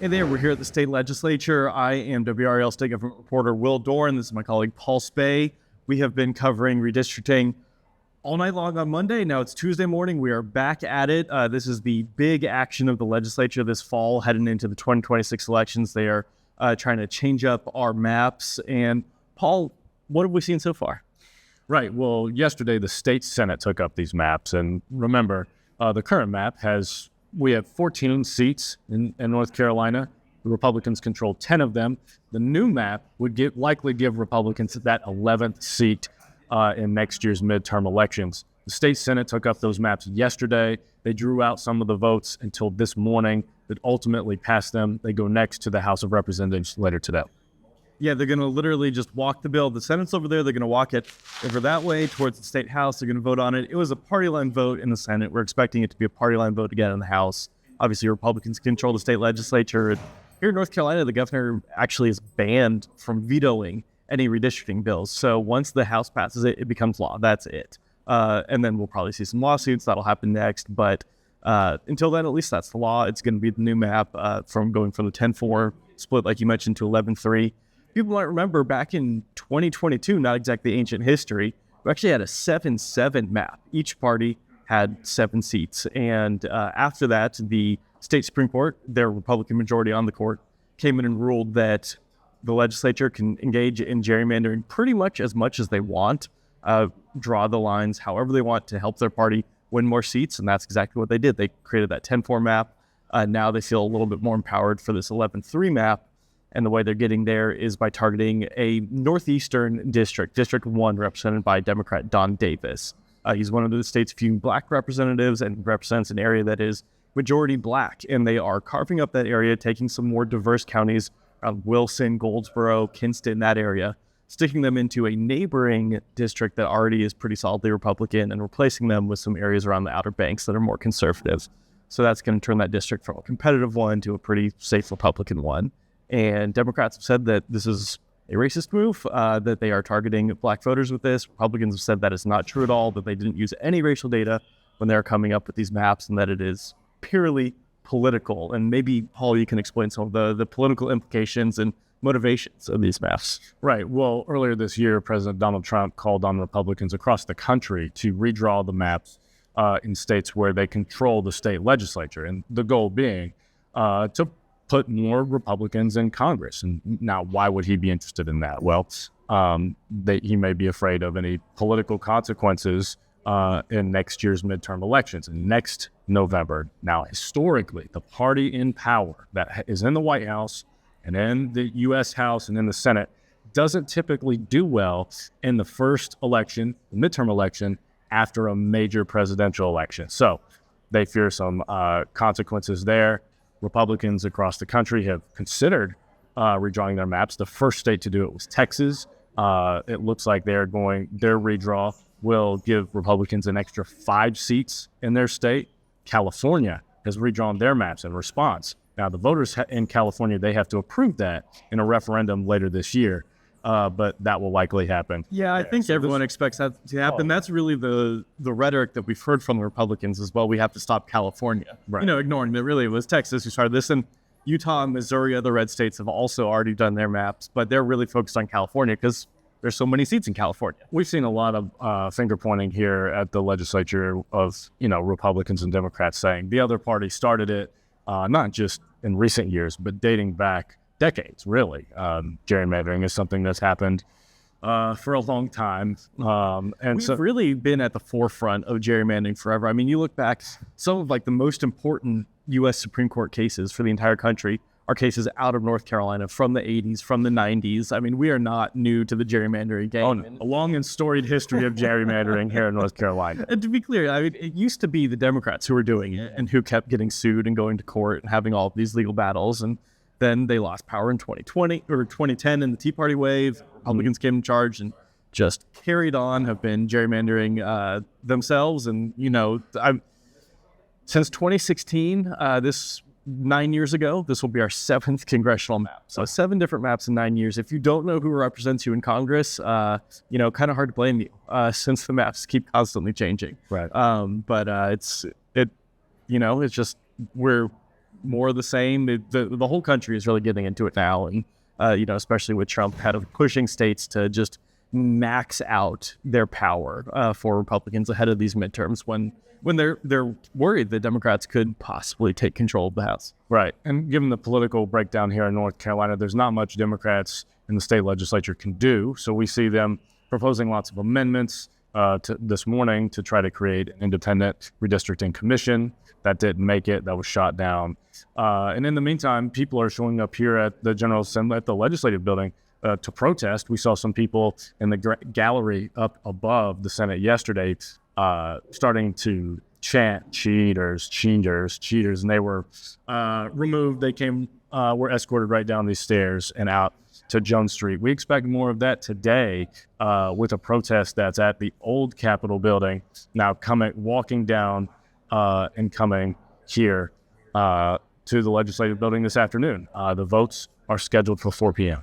Hey there, we're here at the state legislature. I am WRAL state government reporter Will Doran. This is my colleague Paul Spey. We have been covering redistricting all night long on Monday. Now it's Tuesday morning. We are back at it. This is the big action of the legislature this fall, heading into the 2026 elections. They are trying to change up our maps. And Paul, what have we seen so far? Right. Well, yesterday the state Senate took up these maps. And remember, the current map we have 14 seats in North Carolina. The Republicans control 10 of them. The new map would likely give Republicans that 11th seat in next year's midterm elections. The state Senate took up those maps yesterday. They drew out some of the votes until this morning that ultimately passed them. They go next to the House of Representatives later today. Yeah, they're going to literally just walk the bill. The Senate's over there. They're going to walk it over that way towards the state house. They're going to vote on it. It was a party line vote in the Senate. We're expecting it to be a party line vote again in the House. Obviously, Republicans control the state legislature. Here in North Carolina, the governor actually is banned from vetoing any redistricting bills. So once the House passes it, it becomes law. That's it. And then we'll probably see some lawsuits. That'll happen next. But until then, at least that's the law. It's going to be the new map from going from the 10-4 split, like you mentioned, to 11-3. People might remember back in 2022, not exactly ancient history, we actually had a 7-7 map. Each party had 7 seats. And after that, the state Supreme Court, their Republican majority on the court, came in and ruled that the legislature can engage in gerrymandering pretty much as they want, draw the lines however they want to help their party win more seats. And that's exactly what they did. They created that 10-4 map. Now they feel a little bit more empowered for this 11-3 map. And the way they're getting there is by targeting a northeastern district, District 1, represented by Democrat Don Davis. He's one of the state's few black representatives and represents an area that is majority black. And they are carving up that area, taking some more diverse counties around Wilson, Goldsboro, Kinston, that area, sticking them into a neighboring district that already is pretty solidly Republican and replacing them with some areas around the Outer Banks that are more conservative. So that's going to turn that district from a competitive one to a pretty safe Republican one. And Democrats have said that this is a racist move, that they are targeting black voters with this. Republicans have said that is not true at all, that they didn't use any racial data when they're coming up with these maps, and that it is purely political. And maybe, Paul, you can explain some of the political implications and motivations of these maps. Right. Well, earlier this year, President Donald Trump called on Republicans across the country to redraw the maps in states where they control the state legislature. And the goal being to put more Republicans in Congress. And now, why would he be interested in that? Well, he may be afraid of any political consequences in next year's midterm elections, in next November. Now, historically, the party in power that is in the White House and in the U.S. House and in the Senate doesn't typically do well in the first election, the midterm election, after a major presidential election. So they fear some consequences there. Republicans across the country have considered redrawing their maps. The first state to do it was Texas. It looks like their redraw will give Republicans an extra 5 seats in their state. California has redrawn their maps in response. Now, the voters in California, they have to approve that in a referendum later this year, but that will likely happen. Yeah, I think everyone expects that to happen. That's really the rhetoric that we've heard from the Republicans as well. We have to stop California. Right. Ignoring that really it was Texas who started this. And Utah and Missouri, other red states, have also already done their maps, but they're really focused on California because there's so many seats in California. We've seen a lot of finger pointing here at the legislature of, Republicans and Democrats saying the other party started it, not just in recent years, but dating back decades, really. Gerrymandering is something that's happened for a long time. And we've really been at the forefront of gerrymandering forever. I mean, you look back, some of the most important U.S. Supreme Court cases for the entire country are cases out of North Carolina from the 80s, from the 90s. I mean, we are not new to the gerrymandering game. Oh, no. A long and storied history of gerrymandering here in North Carolina. And to be clear, I mean, it used to be the Democrats who were doing it and who kept getting sued and going to court and having all of these legal battles. And then they lost power in 2020 or 2010 in the Tea Party wave. Republicans came in charge and just carried on, have been gerrymandering themselves. And, since 2016, this 9 years ago, this will be our 7th congressional map. So 7 different maps in 9 years. If you don't know who represents you in Congress, kind of hard to blame you since the maps keep constantly changing. Right. But it's just we're more of the same. The whole country is really getting into it now, and especially with Trump kind of pushing states to just max out their power for Republicans ahead of these midterms when they're worried that Democrats could possibly take control of the House. Right. And given the political breakdown here in North Carolina, there's not much Democrats in the state legislature can do. So we see them proposing lots of amendments this morning to try to create an independent redistricting commission. That didn't make it. That was shot down. And in the meantime, people are showing up here at the General Assembly, at the legislative building, to protest. We saw some people in the gallery up above the Senate yesterday starting to chant cheaters, and they were removed. They were escorted right down these stairs and out to Jones Street. We expect more of that today with a protest that's at the old Capitol building, now walking down and coming here to the legislative building this afternoon. The votes are scheduled for 4 p.m.